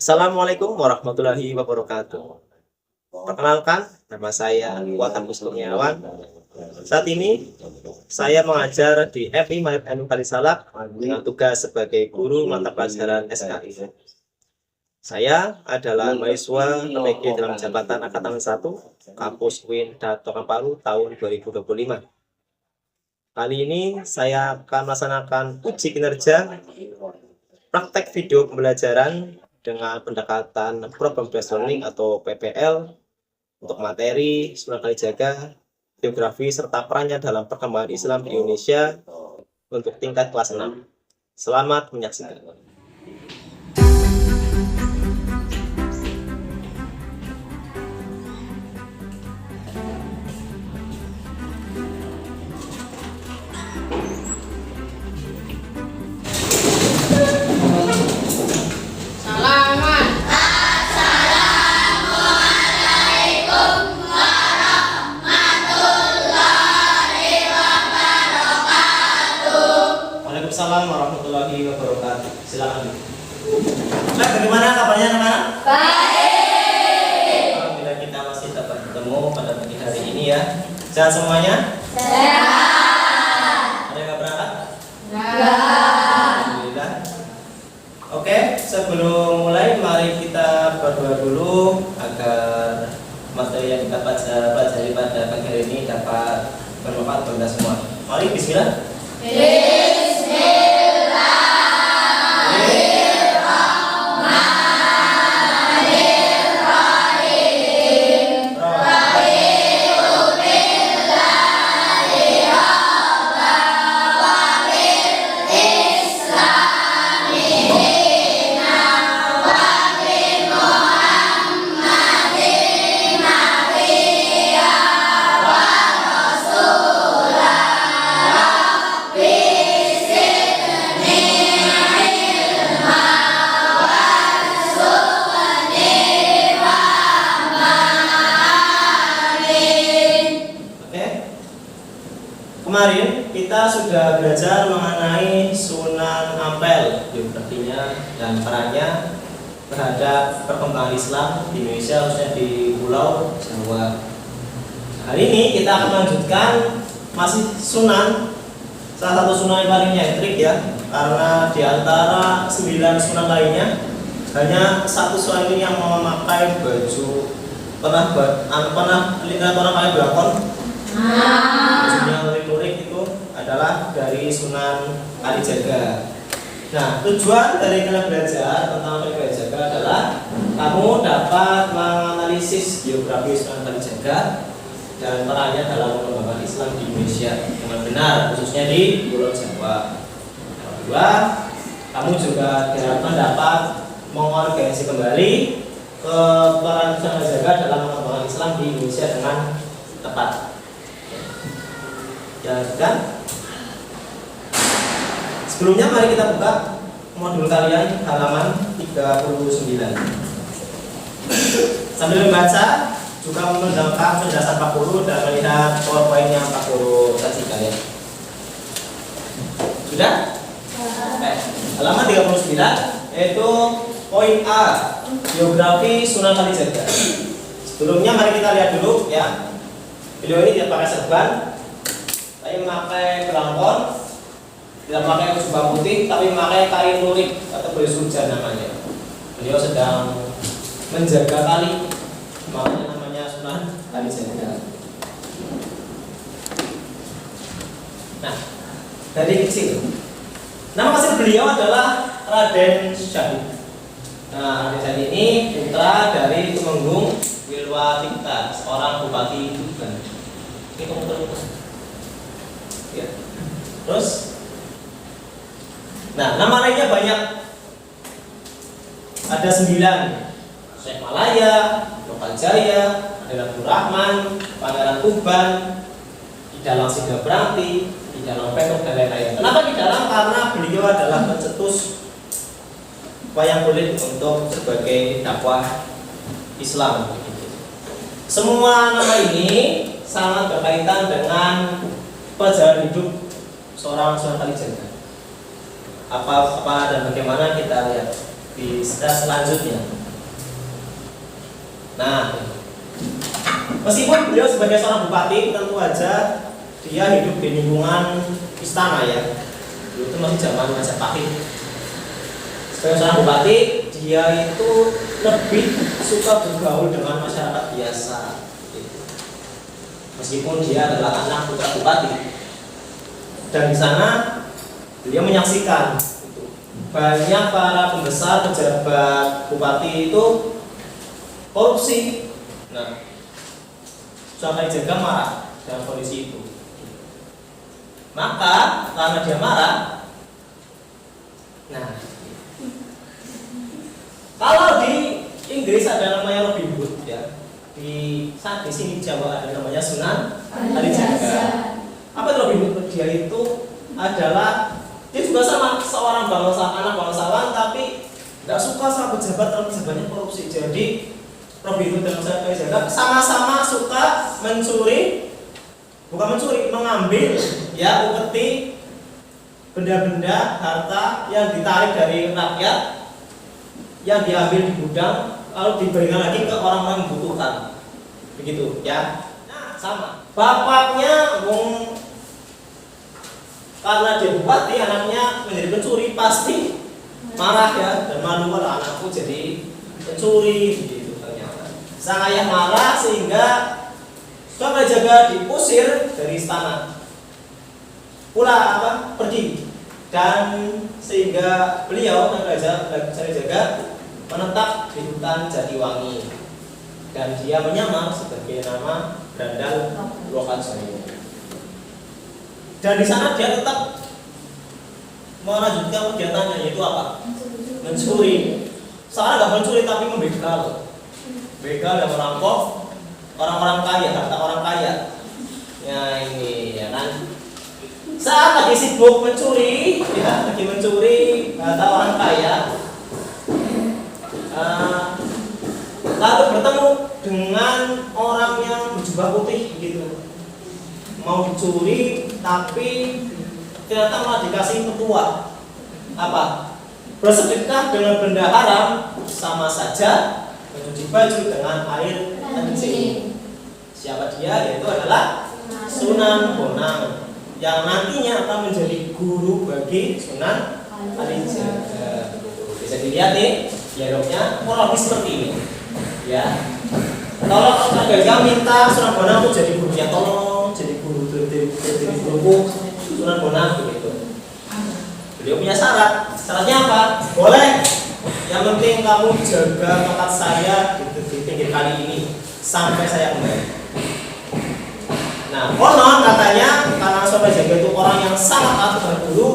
Assalamualaikum warahmatullahi wabarakatuh. Perkenalkan, nama saya Kuatan Kurniawan. Saat ini saya mengajar di FI Maib NU Kalisalak dengan tugas sebagai guru mata pelajaran SKI. Saya adalah mahasiswa PG dalam jabatan Angkatan 1 Kampus UIN Datokan Palu tahun 2025. Kali ini saya akan melaksanakan uji kinerja praktek video pembelajaran dengan pendekatan Problem Based Learning atau PBL untuk materi Sunan Kalijaga, geografi, serta perannya dalam perkembangan Islam di Indonesia untuk tingkat kelas 6. Selamat menyaksikan. Waalaikumsalam warahmatullahi wabarakatuh. Silakan. Nah, bagaimana kabarnya teman-teman? Baik. Alhamdulillah kita masih dapat bertemu pada pagi hari ini ya. Sehat semuanya? Sehat. Ada yang nggak berangkat? Enggak. Alhamdulillah. Oke, sebelum mulai mari kita berdoa dulu agar materi yang kita pelajari pada pagi hari ini dapat bermanfaat bagi kita semua. Mari bismillah. Kemarin kita sudah belajar mengenai Sunan Ampel, biografinya dan perannya terhadap perkembangan Islam di Indonesia, khususnya di Pulau Jawa. Hari ini kita akan melanjutkan masih Sunan, salah satu Sunan yang paling nyentrik ya, karena di antara 9 Sunan lainnya hanya satu Sunan ini yang memakai baju pernah pakai belakon. Bajunya lurik itu adalah dari Sunan Kalijaga. Nah, tujuan dari kalian belajar tentang Kalijaga adalah kamu dapat menganalisis biografi Sunan Kalijaga dan perannya dalam pengembangan Islam di Indonesia dengan benar, khususnya di Pulau Jawa. Yang kedua, kamu juga diharapkan dapat mengorganisasi kembali peran Sunan Kalijaga dalam pengembangan Islam di Indonesia dengan tepat. Ya kan? Sebelumnya mari kita buka modul kalian halaman 39. Sambil membaca juga mendengarkan penjelasan 40 dan melihat PowerPoint yang 40 tadi kalian. Sudah? Oke. Halaman 39 yaitu poin A, biografi Sunan Kalijaga. Sebelumnya mari kita lihat dulu ya. Beliau ini tidak pakai serban, tapi memakai belangkon, tidak memakai jubah putih, tapi memakai kain lurik atau bersuja namanya. Beliau sedang menjaga kali, makanya namanya Sunan Kalijaga. Nah, dari kecil, nama asli beliau adalah Raden Syahid. Nah, Raden Syahid ini putra dari Tumenggung Wilwatikta, seorang bupati Tuban. Ini komputer. Ya. Terus, nah nama lainnya banyak, ada 9, Syekh Malaya, Lokal Jaya, ada Abdul Rahman, Pangeran Tuban, di dalam Siga Branti, di dalam Petok dan lain-lain. Kenapa di dalam? Karena beliau adalah pencetus wayang kulit untuk sebagai dakwah Islam. Semua nama ini sangat berkaitan dengan perjalanan hidup seorang Sunan Kalijaga. Apa dan bagaimana kita lihat. di slide selanjutnya. Nah, meskipun beliau sebagai seorang bupati, tentu aja dia hidup di lingkungan istana ya. Dulu itu masih zaman Majapahit. Sebagai seorang bupati, dia itu lebih suka bergaul dengan masyarakat biasa. Meskipun dia adalah anak putra bupati, dan di sana beliau menyaksikan banyak para pembesar pejabat bupati itu korupsi. Nah, Sunan Kalijaga marah dalam kondisi itu. Maka karena dia marah, nah, kalau di Inggris ada namanya Robin Hood ya. Di sini Jawa ada namanya Sunan Kalijaga. Apa itu Robin Hood? Dia itu adalah, dia juga sama seorang anak bangsawan, tapi tidak suka sama pejabat kalau pejabatnya korupsi. Jadi Robin Hood dan Sunan Kalijaga sama-sama suka mengambil ya, upeti benda-benda harta yang ditarik dari rakyat, yang diambil di gudang lalu diberikan lagi ke orang-orang yang membutuhkan, begitu ya. Nah, sama bapaknya karena dia bupati, anaknya menjadi pencuri, pasti marah ya, dan malu kalau anakku jadi pencuri, begitu ternyata. Sang ayah marah sehingga Sunan Kalijaga diusir dari istana, pergi, dan sehingga beliau Sunan Kalijaga menetap di hutan Jatiwangi, dan dia menyamar sebagai nama Grandal Lokajaya. Dan di sana dia tetap melanjutkan kegiatannya, yaitu apa? Mencuri. Sekarang nggak mencuri tapi membegal, dan merampok orang-orang kaya, harta orang kaya. Ya ini ya kan. Saat lagi sibuk mencuri, ya, lagi mencuri harta orang kaya, lalu bertemu dengan orang yang berjubah putih gitu, mau dicuri tapi ternyata malah dikasih petua apa? Bersedekah dengan benda haram sama saja mencuci baju dengan air kencing. Siapa dia? Yaitu adalah Sunan Bonang, yang nantinya akan menjadi guru bagi Sunan Kalijaga. Bisa dilihat nih dialognya kurang lebih seperti ini ya. Kalau Sunan Kalijaga minta Sunan Bonang itu jadi gurunya, tolong jadi guru guruku Sunan Bonang begitu. Beliau punya syaratnya apa? Boleh, yang penting kamu jaga tempat saya di pinggir kali ini sampai saya kembali. Nah, konon katanya karena Sunan Kalijaga itu orang yang sangat taat kepada guru,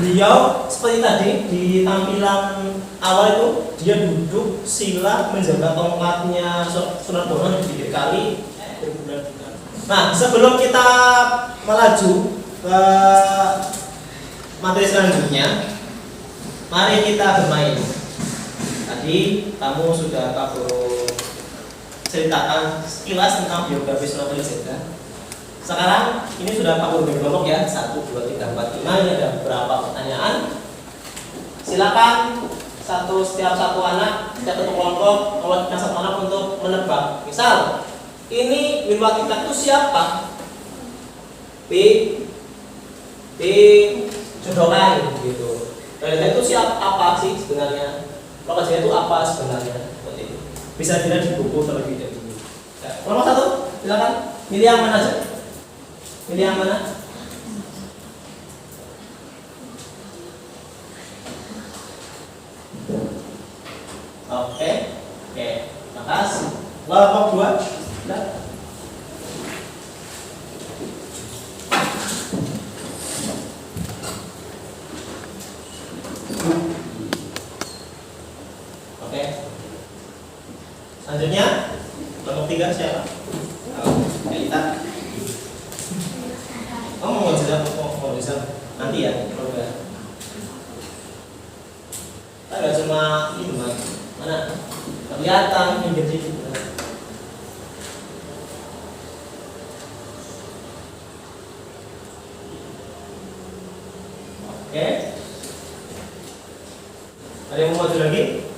beliau seperti tadi di tampilan awal itu dia duduk sila menjaga tongkatnya Sunan Bonang di pinggir kali berbulan-bulan. Nah, sebelum kita melaju ke materi selanjutnya, mari kita bermain. Tadi kamu sudah ceritakan sekilas tentang biografi Sunan Kalijaga. Sekarang ini sudah kamu bagi kelompok ya, 1, 2, 3, 4, 5. Ini ada beberapa pertanyaan. Silakan setiap satu anak, setiap satu kelompok, yang satu anak untuk menebak. Misal, ini Wilwati itu siapa? P Jodokan gitu. Kalijaga itu apa sih sebenarnya? Lokajaya itu apa sebenarnya? Seperti itu. Bisa dilihat di buku terlebih dahulu. Kelompok 1, silakan. Pilih yang mana aja? Pilih yang mana? Oke, makasih. Kelompok 2, silakan. Oke. Selanjutnya kelompok 3 siapa? Elita. Mau bisa nanti ya kalau enggak. Enggak cuma itu mana? Kelihatan pinggir situ. Oke. Ada yang mau maju lagi?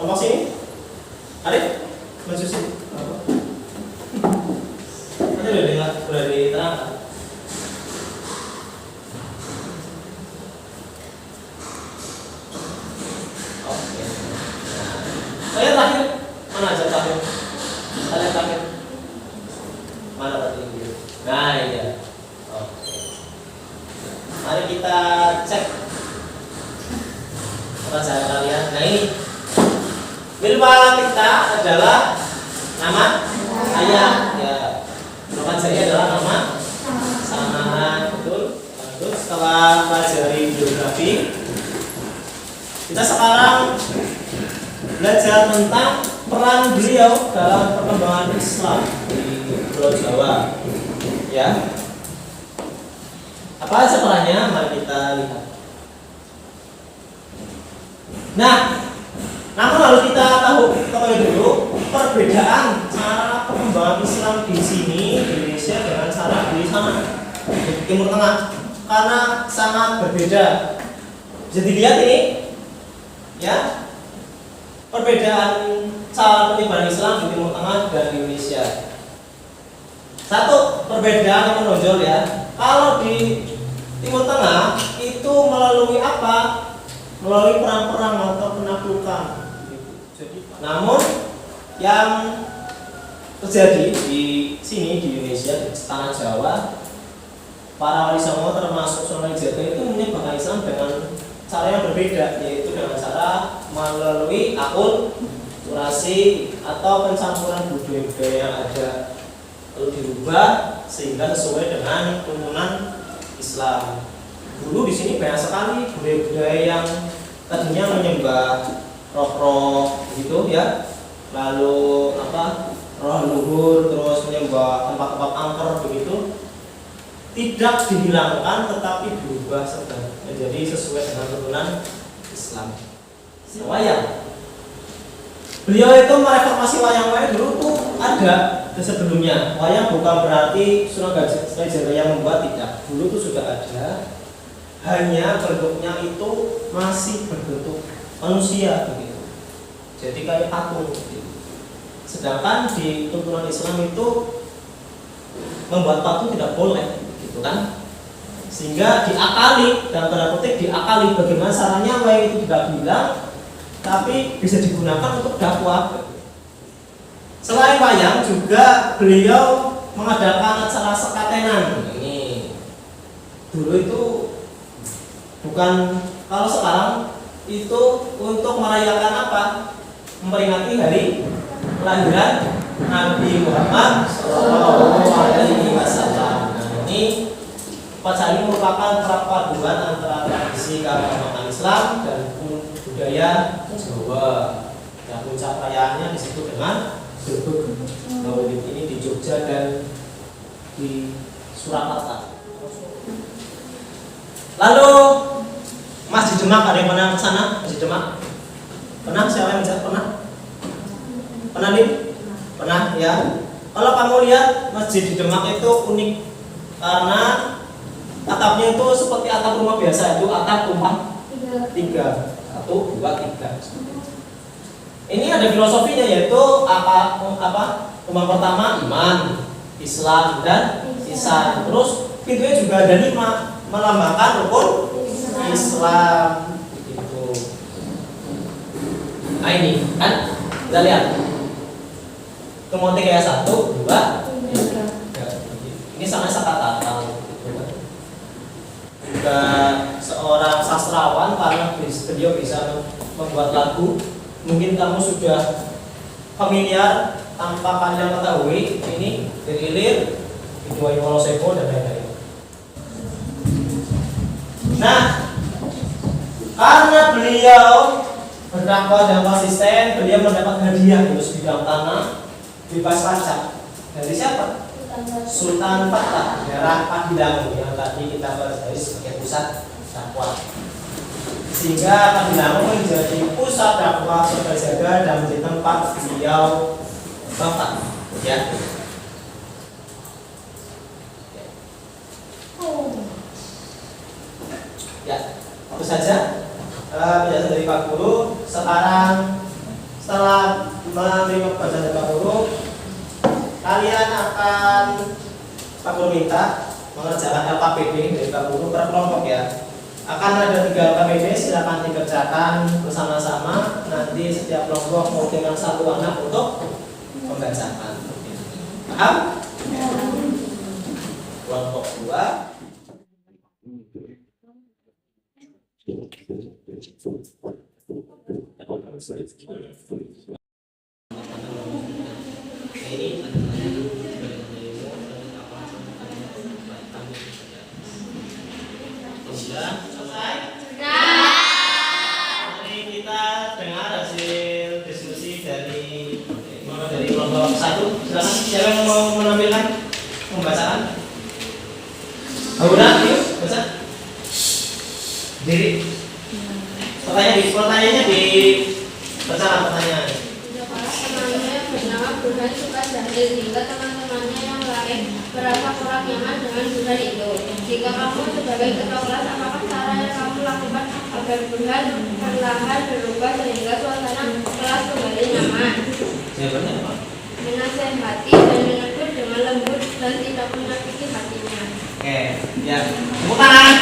Kelompok sini? Arif? Maju sini. Tadi udah diterangkan. Oke. Saya terakhir. Mana aja terakhir? Kalian terakhir. Mana tadi? Nah, iya. Oke. Mari kita cek perasaan kalian. Nah ini Wilma kita adalah nama ayah ya. Nama saya adalah nama samaran, betul. Lalu setelah pelajari biografi, kita sekarang belajar tentang peran beliau dalam perkembangan Islam di Pulau Jawa. Ya. Apa aja perannya? Mari kita lihat. Nah, namun lalu kita ketahui dulu perbedaan cara perkembangan Islam di sini di Indonesia dengan cara di sana di Timur Tengah, karena sangat berbeda. Bisa dilihat ini, ya, perbedaan cara penyebaran Islam di Timur Tengah dan di Indonesia. Satu perbedaan yang menonjol ya, kalau di Timur Tengah itu melalui apa? Melalui perang-perang atau penaklukan. Namun yang terjadi di sini di Indonesia, di tanah Jawa, para wali songo termasuk Sunan Kalijaga itu menyebarkan Islam dengan cara yang berbeda, yaitu dengan cara melalui akulturasi atau pencampuran budaya-budaya yang ada lalu dirubah sehingga sesuai dengan tuntunan Islam. Dulu di sini banyak sekali budaya-budaya yang tadinya menyembah roh-roh gitu ya, lalu roh luhur, terus menyembah tempat-tempat angker begitu, tidak dihilangkan tetapi berubah menjadi sesuai dengan tuntunan Islam. Wayang, beliau itu mereformasi wayang-wayang dulu tuh ada sebelumnya. Wayang bukan berarti Sunan Kalijaga yang membuat, tidak. Dulu tuh sudah ada, hanya bentuknya itu masih berbentuk manusia begitu. Jadi kayak patung gitu. Sedangkan di tuntunan Islam itu membuat patung tidak boleh, gitu kan? Sehingga diakali, dalam tanda kutip diakali, bagaimana caranya wayang itu tidak hilang, tapi bisa digunakan untuk dakwah. Selain wayang juga beliau mengadakan acara sekatenan. Ini dulu itu bukan, kalau sekarang itu untuk merayakan apa? Memperingati hari kelahiran Nabi Muhammad SAW. Nah, ini upacara ini merupakan perpaduan antara tradisi keagamaan Islam dan budaya Jawa. Dan puncak perayaannya disebut dengan Grebeg Maulid. Ini di Jogja dan di Surakarta. Lalu Masjid Demak, ada yang pernah ke sana? Masjid Demak? Pernah? Siapa yang pernah? Pernah nih? Pernah ya. Kalau kamu lihat Masjid di Demak itu unik karena atapnya itu seperti atap rumah biasa, itu atap tumpang 3. 1, 2, 3. Ini ada filosofinya, yaitu apa? Rumah pertama iman, Islam dan ihsan. Terus pintunya juga ada 5, melambangkan rukun Islam gitu. Nah ini kan kita lihat kemudian kayak 1, 2, 3. Ini sangat tatal gitu kan. Juga seorang sastrawan, karena beliau bisa membuat lagu. Mungkin kamu sudah familiar tanpa kalian ketahui, ini Dirilir, Bidwai Woloseko dan lain-lain. Nah, karena beliau berdakwah dan konsisten, beliau mendapat hadiah di bidang tanah bebas pajak dari siapa? Sultan Fatah, daerah Padilangu yang tadi kita bahas sebagai pusat dakwah. Sehingga Padilangu menjadi pusat dakwah Sunan Kalijaga dan menjadi tempat beliau wafat. Ya. Ya, itu saja penjelasan dari Pak kalian akan Pak Guru minta mengerjakan LKPD dari Pak Guru per kelompok ya. Akan ada 3 LKPD, silakan dikerjakan bersama-sama. Nanti setiap kelompok mau dengan 1 anak untuk membacakan. Paham? Kelompok 2. Sudah selesai? Mari kita dengar hasil diskusi dari kelompok 1. Silakan siapa yang mau menampilkan pembacaan? Aura, yuk baca. Diri. Pertanyaannya di bacakan pertanyaan. Temannya bernama Burhan suka jahil hingga teman-temannya yang lain merasa kurang nyaman dengan Burhan itu. Jika kamu sebagai ketua kelas, apakah cara yang kamu lakukan agar Burhan perlahan berubah sehingga suasana kelas kembali nyaman? Jawabannya apa? Menasehati dan menegur dengan lembut dan tidak menyakiti hatinya. Oke, ya. Tepuk tangan.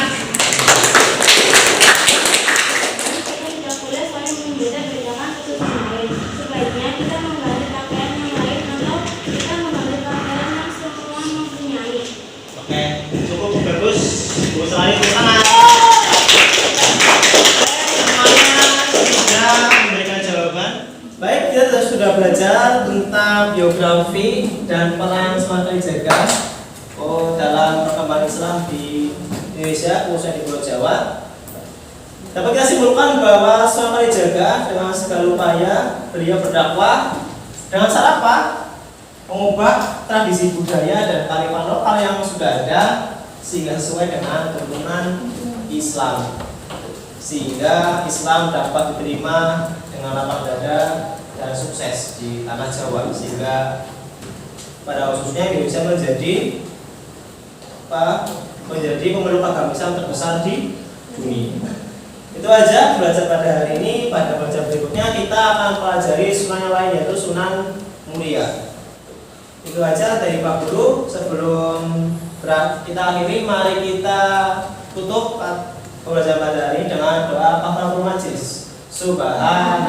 Kita tidak boleh saling membeda-bedakan kesusahan. Sebaiknya kita mengganti pakaian yang lain atau kita mengganti pakaian yang semua mempunyai. Oke, cukup bagus. Bu selain tepuk tangan. Semuanya sudah memberikan jawaban. Baik, kita sudah belajar tentang biografi dan peran Sunan Kalijaga dalam perkembangan Islam di Indonesia, khususnya di Pulau Jawa. Dapat kita simpulkan bahwa Sunan Kalijaga dengan segala upaya beliau berdakwah dengan cara apa? Mengubah tradisi budaya dan kearifan lokal yang sudah ada sehingga sesuai dengan tuntunan Islam, sehingga Islam dapat diterima dengan lapang dada dan sukses di tanah Jawa, sehingga pada khususnya Indonesia menjadi pemeluk agama Islam terbesar di dunia. Itu aja belajar pada hari ini. Pada belajar berikutnya kita akan pelajari sunan yang lain, yaitu Sunan Muria. Itu aja dari Pak Guru. Sebelum kita akhiri, mari kita tutup pembelajaran pada hari ini dengan doa kafaratul majlis. Subhanallah